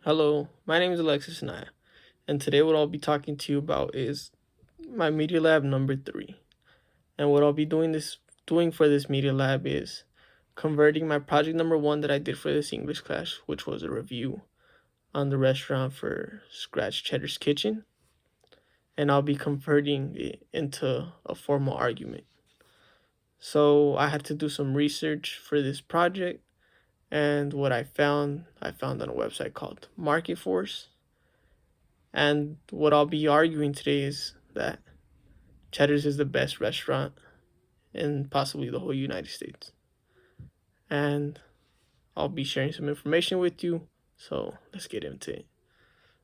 Hello, my name is Alexis Anaya, and today what I'll be talking to you about is my Media Lab number 3. And what I'll be doing for this Media Lab is converting my project number 1 that I did for this English class, which was a review on the restaurant for Scratch Cheddar's Kitchen, and I'll be converting it into a formal argument. So I had to do some research for this project, and what I found on a website called Market Force. And what I'll be arguing today is that Cheddar's is the best restaurant in possibly the whole United States. And I'll be sharing some information with you. So let's get into it.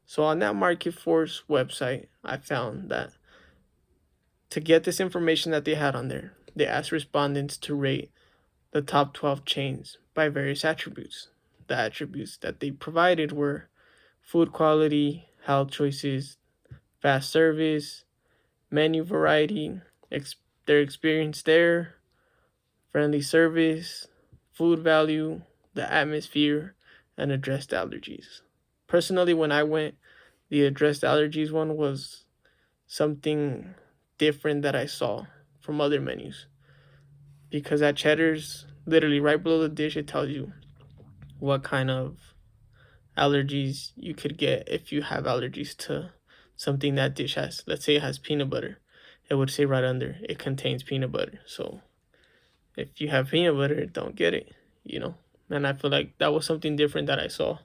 So on that Market Force website, I found that to get this information that they had on there, they asked respondents to rate the top 12 chains by various attributes. The attributes that they provided were food quality, health choices, fast service, menu variety, their experience there, friendly service, food value, the atmosphere, and addressed allergies. Personally, when I went, the addressed allergies one was something different that I saw from other menus. Because at Cheddar's, literally right below the dish, it tells you what kind of allergies you could get if you have allergies to something that dish has. Let's say it has peanut butter. It would say right under it contains peanut butter. So if you have peanut butter, don't get it. And I feel like that was something different that I saw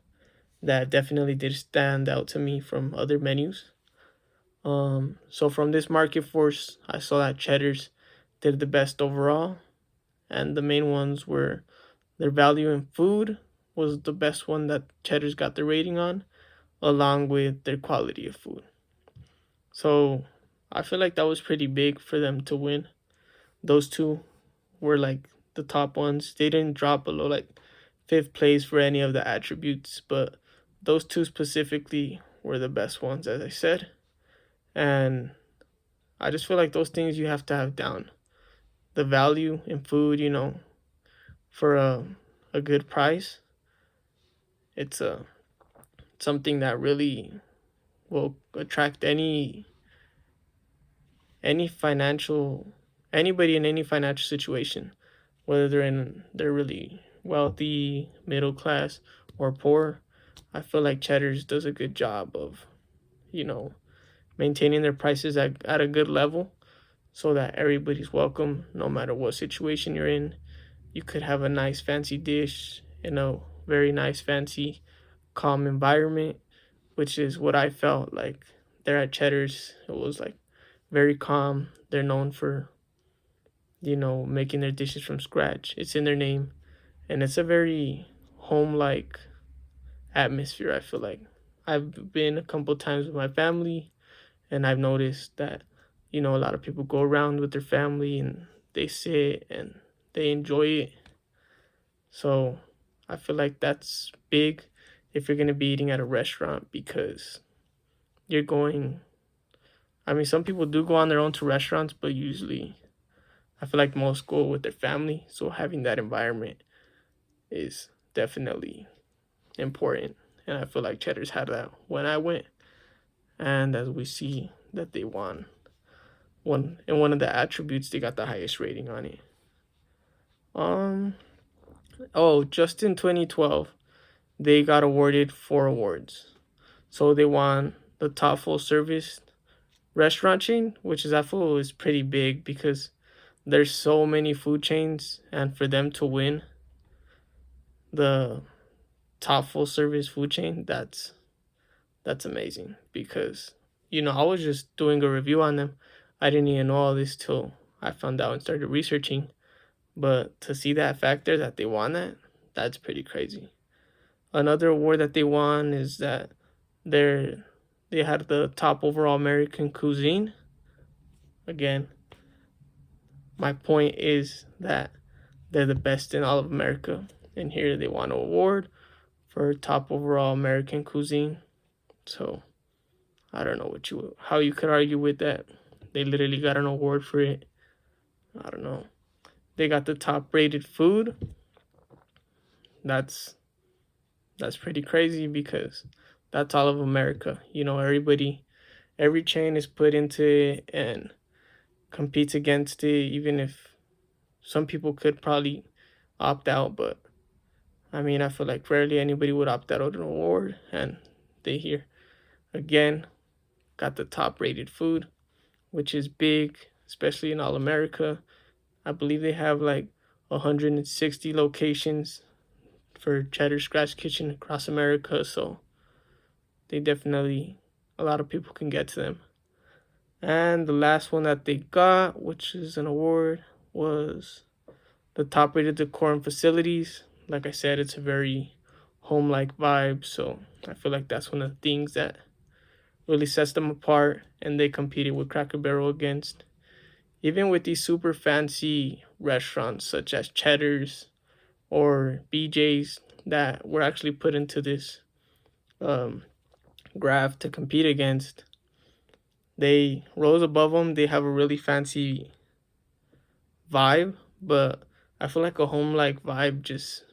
that definitely did stand out to me from other menus. So from this market force, I saw that Cheddar's did the best overall, and the main ones were their value in food was the best one that Cheddar's got the rating on, along with their quality of food. So I feel like that was pretty big for them to win. Those two were like the top ones. They didn't drop below like fifth place for any of the attributes, but those two specifically were the best ones, as I said. And I just feel like those things you have to have down. The value in food, for a good price, it's something that really will attract any financial anybody in any financial situation, whether they're really wealthy, middle class, or poor. I feel like Cheddar's does a good job of, you know, maintaining their prices at a good level so that everybody's welcome no matter what situation you're in. You could have a nice fancy dish in a very nice fancy calm environment, which is what I felt like there at Cheddar's. It was like very calm. They're known for, making their dishes from scratch. It's in their name, and it's a very home like atmosphere. I feel like I've been a couple times with my family, and I've noticed that a lot of people go around with their family and they sit and they enjoy it. So I feel like that's big if you're gonna be eating at a restaurant because you're going. I mean, some people do go on their own to restaurants, but usually I feel like most go with their family. So having that environment is definitely important. And I feel like Cheddar's had that when I went. And as we see that they won one of the attributes, they got the highest rating on it. Um just in 2012, they got awarded 4 awards. So they won the top full service restaurant chain, which is I feel is pretty big because there's so many food chains, and for them to win the top full service food chain, that's amazing because I was just doing a review on them. I didn't even know all this till I found out and started researching. But to see that factor that they won that's pretty crazy. Another award that they won is that they're they had the top overall American cuisine. Again, my point is that they're the best in all of America. And here they won an award for top overall American cuisine. So I don't know how you could argue with that. They literally got an award for it. I don't know. They got the top rated food. That's That's pretty crazy because that's all of America. You know, every chain is put into it and competes against it, even if some people could probably opt out. But I mean, I feel like rarely anybody would opt out of an award, and they here again got the top rated food, which is big, especially in all America. I believe they have like 160 locations for Cheddar Scratch Kitchen across America, so they definitely, a lot of people can get to them. And the last one that they got, which is an award, was the top rated decor and facilities. Like I said, it's a very home like vibe, so I feel like that's one of the things that really sets them apart, and they competed with Cracker Barrel against. Even with these super fancy restaurants such as Cheddar's or BJ's that were actually put into this um, graph to compete against, they rose above them. They have a really fancy vibe, but I feel like a home like vibe just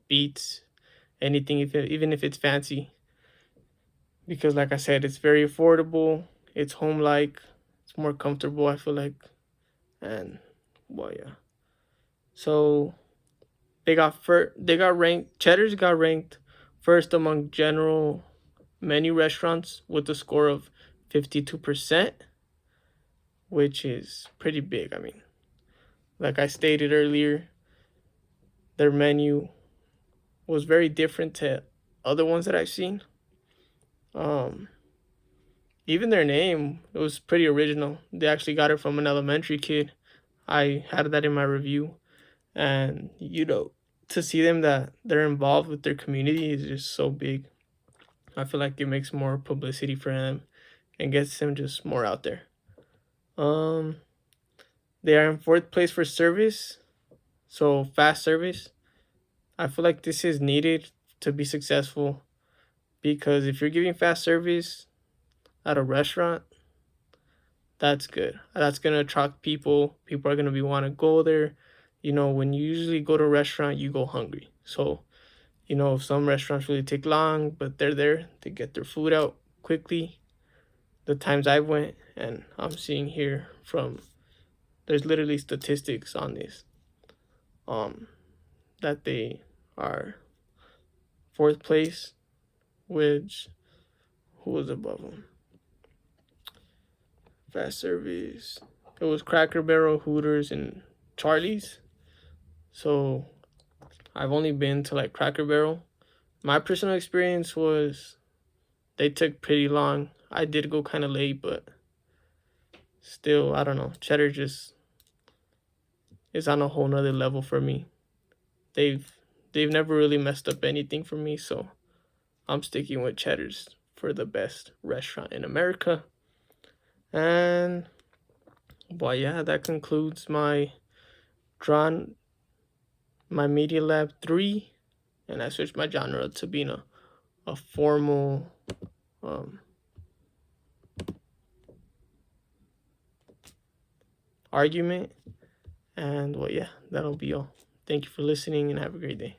beats anything, even if it's fancy. Because, like I said, it's very affordable. It's home like. It's more comfortable. I feel like, and well, yeah. So They got ranked. Cheddar's got ranked first among general menu restaurants with a score of 52%, which is pretty big. I mean, like I stated earlier, their menu was very different to other ones that I've seen. Um, Even their name, it was pretty original. They actually got it from an elementary kid. I had that in my review, and to see them that they're involved with their community is just so big. I feel like it makes more publicity for them and gets them just more out there. Um, they are in fourth place for service, so fast service. I feel like this is needed to be successful because if you're giving fast service at a restaurant, that's good. That's gonna attract people. People are gonna be want to go there. You know, when you usually go to a restaurant, you go hungry. So, some restaurants really take long, but they're there to get their food out quickly. The times I went, and I'm seeing here from there's literally statistics on this. Um, that they are fourth place, which who was above them? Fast service. It was Cracker Barrel, Hooters, and Charlie's. So I've only been to like Cracker Barrel. My personal experience was they took pretty long. I did go kind of late, but still, I don't know. Cheddar just is on a whole nother level for me. They've they've never really messed up anything for me, so I'm sticking with Cheddar's for the best restaurant in America. And well, yeah, that concludes drawn my Media Lab 3, and I switched my genre to being a formal argument. And well, yeah, that'll be all. Thank you for listening and have a great day.